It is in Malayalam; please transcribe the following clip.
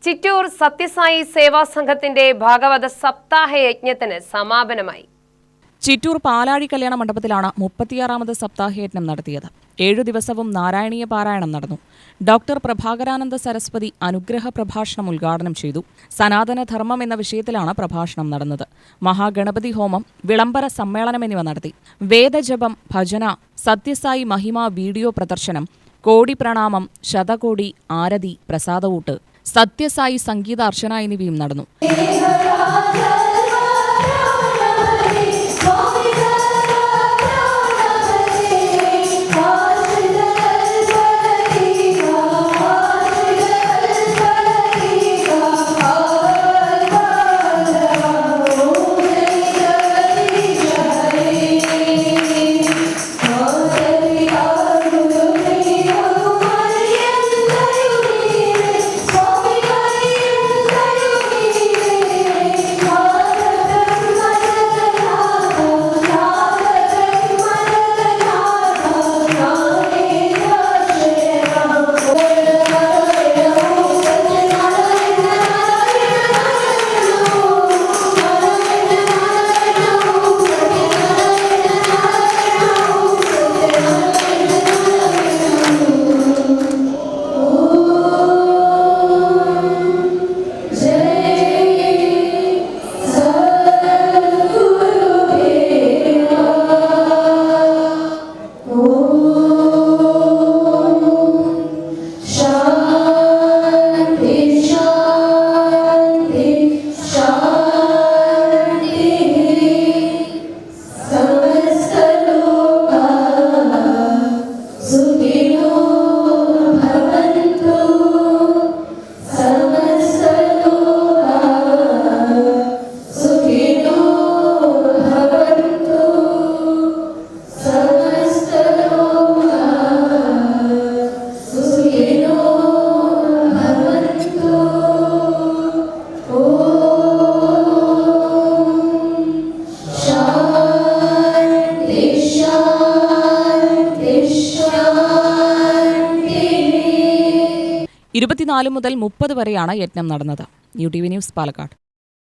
ചിറ്റൂർ സത്യസായി സേവാ സംഘത്തിന്റെ ഭാഗവത സപ്താഹ യജ്ഞത്തിന് സമാപനമായി. ചിറ്റൂർ പാലാഴി കല്യാണ മണ്ഡപത്തിലാണ് 36ാമത് സപ്താഹയജ്ഞം നടത്തിയത്. 7 ദിവസവും നാരായണീയ പാരായണം നടന്നു. ഡോക്ടർ പ്രഭാകരാനന്ദ സരസ്വതി അനുഗ്രഹ പ്രഭാഷണം ഉദ്ഘാടനം ചെയ്തു. സനാതനധർമ്മം എന്ന വിഷയത്തിലാണ് പ്രഭാഷണം നടന്നത്. മഹാഗണപതി ഹോമം, വിളംബര സമ്മേളനം എന്നിവ നടത്തി. വേദജപം, ഭജന, സത്യസായി മഹിമ വീഡിയോ പ്രദർശനം, കോടി പ്രണാമം, ശതകോടി ആരതി, പ്രസാദവൂട്ട്, സത്യസായി സംഗീതാർച്ചന എന്നിവയും നടന്നു. ഇരുപത്തിനാല് മുതൽ 30 വരെയാണ് യജ്ഞം നടന്നത്. UTV news, Palakkad.